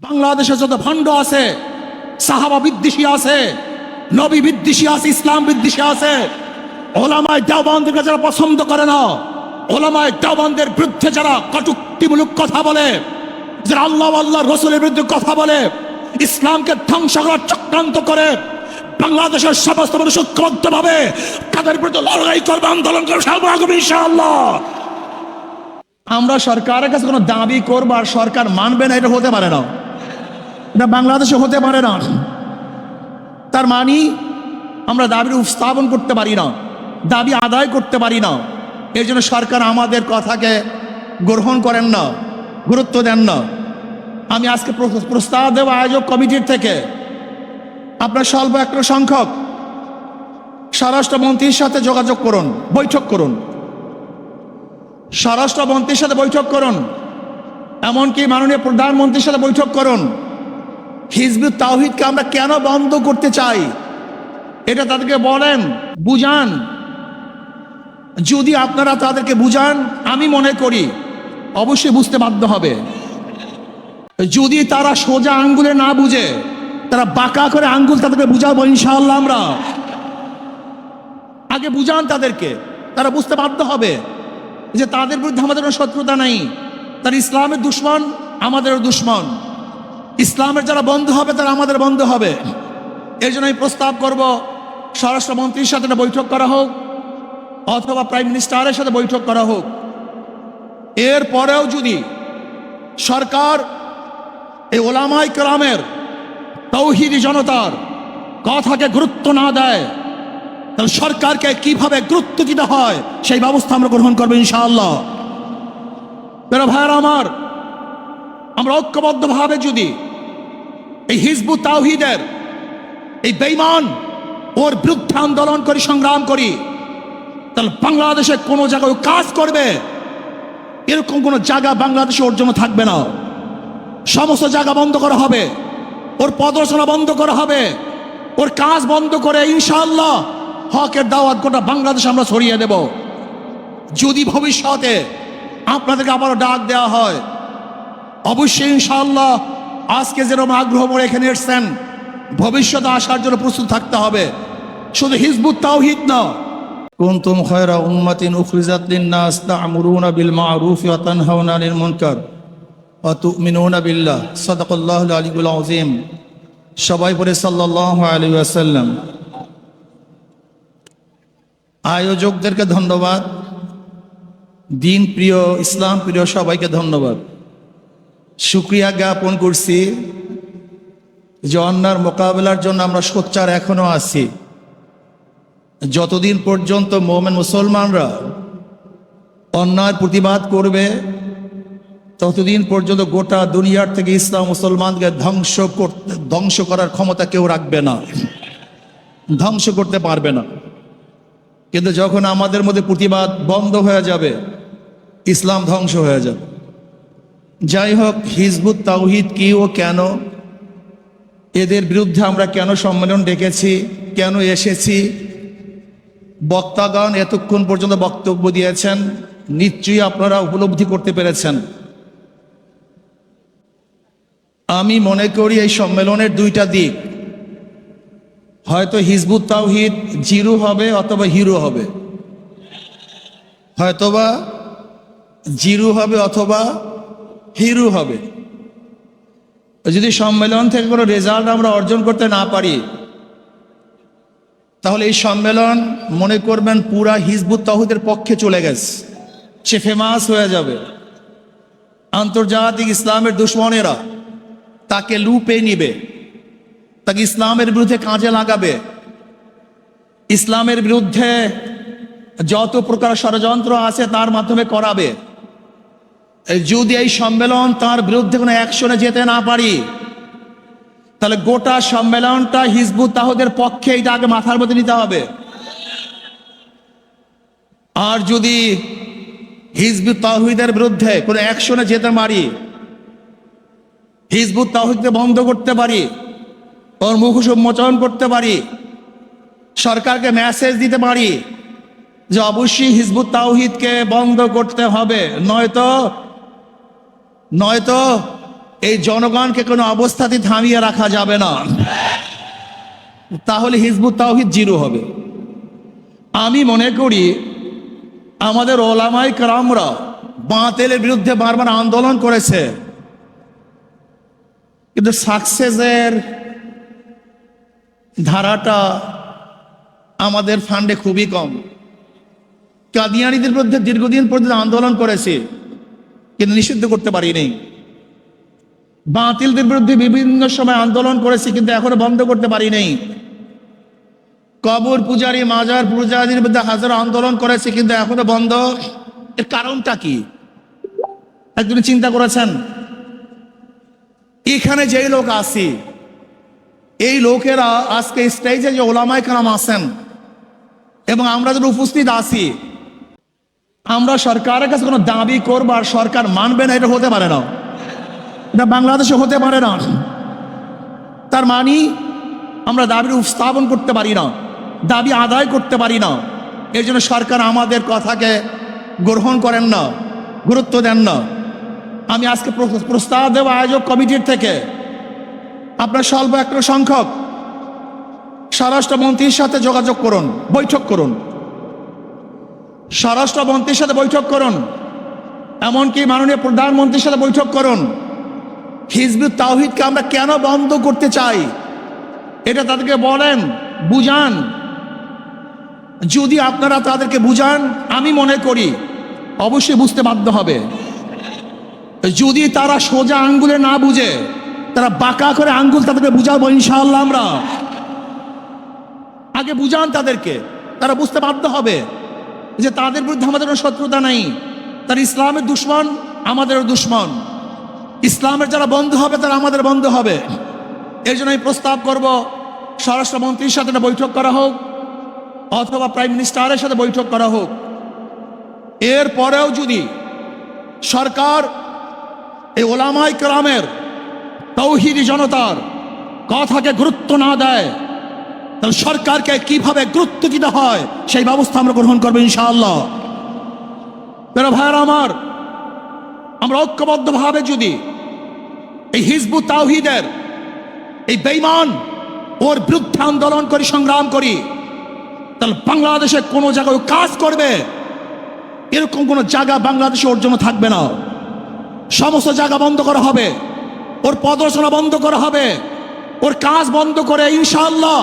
বাংলাদেশে যত ভণ্ড আছে, সাহাবা বিদ্বেষী আছে, নবী বিদ্বেষী আছে, ইসলাম বিদ্বেষী আছে, ওলামায়ে দেওবন্দকে যারা পছন্দ করে না, ওলামায়ে দেওবন্দের বিরুদ্ধে যারা কটূক্তিমূলক কথা বলে, যারা আল্লাহ আল্লাহ রসুলের বিরুদ্ধে কথা বলে, ইসলামকে ধ্বংস করার চক্রান্ত করে, বাংলাদেশের সমস্ত মানুষ ঐক্যবদ্ধভাবে তাদের বিরুদ্ধে লড়াই করবে, আন্দোলন করবে ইনশাআল্লাহ। আমরা সরকারের কাছে কোনো দাবি করবো আর সরকার মানবে না, এটা হতে পারে না, এটা বাংলাদেশে হতে পারে না। তার মানে আমরা দাবির উপস্থাপন করতে পারি না, দাবি আদায় করতে পারি না। এর জন্য সরকার আমাদের কথাকে গ্রহণ করেন না, গুরুত্ব দেন না। আমি আজকে প্রস্তাব দেব আয়োজক কমিটির থেকে, আপনার স্বল্প একটা সংখ্যক স্বরাষ্ট্রমন্ত্রীর সাথে যোগাযোগ করুন, বৈঠক করুন, স্বরাষ্ট্রমন্ত্রীর সাথে বৈঠক করুন, এমনকি মাননীয় প্রধানমন্ত্রীর সাথে বৈঠক করুন। হিজবুত তাওহীদকে আমরা কেন বন্ধ করতে চাই এটা তাদেরকে বলেন, বুঝান। যদি আপনারা তাদেরকে বুঝান, আমি মনে করি অবশ্যই বুঝতে বাধ্য হবে। যদি তারা সোজা আঙ্গুলে না বুঝে, তারা বাঁকা করে আঙ্গুল তাদেরকে বুঝাবো ইনশাআল্লাহ। আমরা আগে বুঝান তাদেরকে, তারা বুঝতে বাধ্য হবে যে তাদের বিরুদ্ধে আমাদের কোনো শত্রুতা নাই। তারা ইসলামের দুশ্মন, আমাদেরও দুশ্মন। ইসলামের যারা বন্ধু হবে তারা আমাদের বন্ধু হবে। এই জন্য আমি প্রস্তাব করব স্বরাষ্ট্রমন্ত্রীর সাথে একটা বৈঠক করা হোক, অথবা প্রাইম মিনিস্টারের সাথে বৈঠক করা হোক। এরপরেও যদি সরকার এই ওলামায়ে কেরামের, তাওহীদি জনতার কথাকে গুরুত্ব না দেয়, তাহলে সরকারকে কিভাবে গুরুত্ব দিতে হয় সেই ব্যবস্থা আমরা গ্রহণ করবো ইনশাআল্লাহ। প্রিয় ভাইরা আমার, আমরা ঐক্যবদ্ধভাবে যদি এই হিজবুত তাওহীদের এই বেঈমান ওর বিরুদ্ধে আন্দোলন করি, সংগ্রাম করি, তাহলে বাংলাদেশে কোনো জায়গায় কাজ করবে এরকম কোনো জায়গা বাংলাদেশে ওর জন্য থাকবে না। সমস্ত জায়গা বন্ধ করা হবে, ওর প্রদর্শনা বন্ধ করা হবে, ওর কাজ বন্ধ করে ইনশাআল্লাহ হকের দাওয়াত গোটা বাংলাদেশ আমরা ছড়িয়ে দেব। যদি ভবিষ্যতে আপনাদেরকে আবারও ডাক দেওয়া হয়, অবশ্যই ইনশাআল্লাহ আজকে যেরকম আগ্রহ করে এখানে এসছেন, ভবিষ্যতে আসার জন্য প্রস্তুত থাকতে হবে। শুধু হিজবুত তাওহীদ না, কুনতুম খায়রা উম্মাতিন উখরিজাত লিন-নাস তা'মুরুনা বিল মা'রুফি ওয়া তানহাউনা আনিল মুনকার ওয়া তু'মিনুনা বিল্লাহ। সাদাকাল্লাহুল আলিয়্যুল আযীম। সবাই পড়ে সাল্লাল্লাহু আলাইহি ওয়াসাল্লাম। আয়োজকদেরকে ধন্যবাদ, দিন প্রিয়, ইসলাম প্রিয় সবাইকে ধন্যবাদ। শুকরিয়া জ্ঞাপন করছি যে অন্যার মোকাবেলার জন্য আমরা সোচ্চার এখনো আছি। যতদিন পর্যন্ত মুমিন মুসলমানরা অন্যায় প্রতিবাদ করবে, ততদিন পর্যন্ত গোটা দুনিয়ার থেকে ইসলাম মুসলমানকে ধ্বংস করার ক্ষমতা কেউ রাখবে না, ধ্বংস করতে পারবে না। কিন্তু যখন আমাদের মধ্যে প্রতিবাদ বন্ধ হয়ে যাবে, ইসলাম ধ্বংস হয়ে যাবে। যাই হোক, হিজবুত তাওহীদ কি ও কেন, এদের বিরুদ্ধে আমরা কেন সম্মেলন ডেকেছি, কেন এসেছি, বক্তাগণ এতক্ষণ পর্যন্ত বক্তব্য দিয়েছেন, নিশ্চয়ই আপনারা উপলব্ধি করতে পেরেছেন। আমি মনে করি এই সম্মেলনের দুইটা দিক, হয়তো হিজবুত তাওহীদ জিরো হবে অথবা হিরো হবে, হয়তোবা জিরো হবে অথবা হিরো হবে। যদি সম্মেলন থেকে কোনো রেজাল্ট আমরা অর্জন করতে না পারি, তাহলে এই সম্মেলন মনে করবেন পুরা হিজবুত তাওহীদের পক্ষে চলে গেছে, সে ফেমাস হয়ে যাবে। আন্তর্জাতিক ইসলামের দুশ্মনেরা তাকে লুপে নিবে, তাকে ইসলামের বিরুদ্ধে কাজে লাগাবে, ইসলামের বিরুদ্ধে যত প্রকার ষড়যন্ত্র আছে তার মাধ্যমে করাবে। যদি এই সম্মেলন তার বিরুদ্ধে কোনো অ্যাকশনে যেতে না পারি, তাহলে গোটা সম্মেলনটা হিজবুত তাওহীদের পক্ষে, এটা আগে মাথার মধ্যে নিতে হবে। আর যদি হিজবুত তাওহীদের বিরুদ্ধে কোনো অ্যাকশনে যেতে পারি, হিজবুত তাওহীদকে বন্ধ করতে পারি, ওর মুখোশ উন্মোচন করতে পারি, সরকারকে মেসেজ দিতে পারি যে অবশ্যই হিজবুত তাওহীদকে বন্ধ করতে হবে, নয়তো এই জনগণকে কোনো অবস্থাতে থামিয়ে রাখা যাবে না, তাহলে হিজবুত তাওহীদ জিরো হবে। আমি মনে করি আমাদের ওলামায়ে কেরামরা বাতিলের বিরুদ্ধে বারবার আন্দোলন করেছে, কিন্তু সাকসেসের ধারাটা আমাদের ফান্ডে খুবই কম। কাদিয়ানীদের বিরুদ্ধে দীর্ঘদিন পর্যন্ত আন্দোলন করেছে, কিন্তু নিষিদ্ধ করতে পারিনি। বাতিলদের বিরুদ্ধে বিভিন্ন সময় আন্দোলন করেছি, কিন্তু এখনো বন্ধ করতে পারিনি। কবর পূজারী, মাজার পূজারীর বিরুদ্ধে হাজার আন্দোলন করেছে, কিন্তু এখনো বন্ধ। এর কারণটা কি একজন চিন্তা করেছেন? এখানে যেই লোক আসি, এই লোকেরা আজকে স্টেজে যে ওলামায়ে কেরাম আছেন এবং আমরা যারা উপস্থিত আছি, আমরা সরকারের কাছে কোনো দাবি করবো আর সরকার মানবে না, এটা হতে পারে না। এটা বাংলাদেশে হতে পারে না। তার মানে আমরা দাবি উপস্থাপন করতে পারি না, দাবি আদায় করতে পারি না। এর জন্য সরকার আমাদের কথাকে গ্রহণ করেন না, গুরুত্ব দেন না। আমি আজকে প্রস্তাব দেব আয়োজক কমিটির থেকে, আপনার স্বল্প একটা সংখ্যক স্বরাষ্ট্রমন্ত্রীর সাথে যোগাযোগ করুন, বৈঠক করুন, স্বরাষ্ট্রমন্ত্রীর সাথে বৈঠক করুন, এমনকি মাননীয় প্রধানমন্ত্রীর সাথে বৈঠক করুন। হিজবুত তাওহীদকে আমরা কেন বন্ধ করতে চাই এটা তাদেরকে বলেন, বুঝান। যদি আপনারা তাদেরকে বুঝান, আমি মনে করি অবশ্যই বুঝতে বাধ্য হবে। যদি তারা সোজা আঙ্গুলে না বুঝে, তারা বাঁকা করে আঙ্গুল তাদেরকে বুঝাবো ইনশাআল্লাহ। আমরা আগে বুঝান তাদেরকে, তারা বুঝতে বাধ্য হবে যে তাদের বিরুদ্ধে আমাদের কোনো শত্রুতা নেই। তারা ইসলামের দুশমন, আমাদেরও দুশমন। ইসলামের যারা বন্ধু হবে তারা আমাদের বন্ধু হবে। এর জন্য আমি প্রস্তাব করব স্বরাষ্ট্রমন্ত্রীর সাথে একটা বৈঠক করা হোক, অথবা প্রাইম মিনিস্টারের সাথে বৈঠক করা হোক। এরপরেও যদি সরকার এই ওলামায়ে কেরামের, তাওহীদি জনতার কথাকে গুরুত্ব না দেয়, তাহলে সরকারকে কিভাবে গুরুত্ব দিতে হয় সেই ব্যবস্থা আমরা গ্রহণ করবো ইনশাআল্লাহ। প্রিয় ভাইয়েরা আমার, আমরা ঐক্যবদ্ধভাবে যদি এই হিজবুত তাওহীদের এই বেঈমান ওর বিরুদ্ধে আন্দোলন করি, সংগ্রাম করি, তাহলে বাংলাদেশে কোনো জায়গায় কাজ করবে এরকম কোনো জায়গা বাংলাদেশে ওর জন্য থাকবে না। সমস্ত জায়গা বন্ধ করা হবে, ওর প্রদর্শনা বন্ধ করা হবে, ওর কাজ বন্ধ করে ইনশাআল্লাহ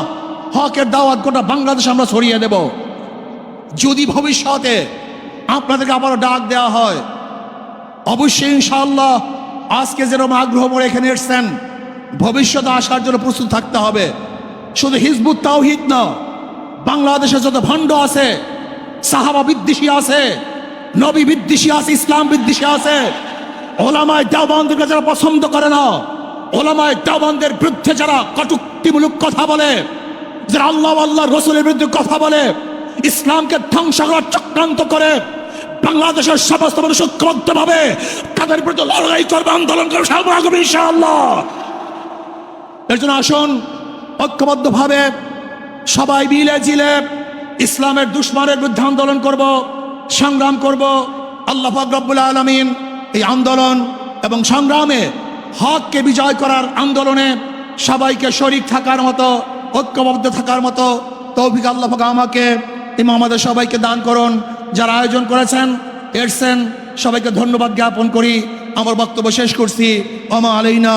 হকের দাওয়াত গোটা বাংলাদেশে আমরা ছড়িয়ে দেব। যদি ভবিষ্যতে আপনাদেরকে আবারও ডাক দেওয়া হয়, অবশ্যই ইনশাআল্লাহ আজকে যেরকম আগ্রহ করে এখানে এসেছেন, ভবিষ্যতে আসার জন্য প্রস্তুত থাকতে হবে। শুধু হিজবুত তাওহীদ না, বাংলাদেশে যত ভণ্ড আছে, সাহাবা বিদ্বেষী আছে, নবী বিদ্বেষী আছে, ইসলাম বিদ্বেষী আছে, ওলামায়ে দেওবন্দকে যারা পছন্দ করে না, ওলামায়ে দেওবন্দের বিরুদ্ধে যারা কটূক্তিমূলক কথা বলে, যারা আল্লাহ রসুলের বিরুদ্ধে কথা বলে, ইসলামকে ধ্বংস করার চক্রান্ত করে, বাংলাদেশের সমস্ত মানুষ ঐক্যবদ্ধভাবে তাদের বিরুদ্ধে লড়াই করবে, আন্দোলন করবে ইনশাআল্লাহ। এর জন্য আসুন ঐক্যবদ্ধভাবে সবাই মিলে জিলে ইসলামের দুশমনের বিরুদ্ধে আন্দোলন করব, সংগ্রাম করব। আল্লাহ পাক রব্বুল আলামিন এই আন্দোলন এবং সংগ্রামে, হককে বিজয় করার আন্দোলনে সবাইকে শরীক থাকার মতো, ঐক্যবদ্ধ থাকার মতো তৌফিক আল্লাহ পাক আমাকে এবং আমাদের সবাইকে দান করুন। যারা আয়োজন করেছেন, এসেছেন, সবাইকে ধন্যবাদ জ্ঞাপন করি। আমার বক্তব্য শেষ করছি। ওমা আলাইনা।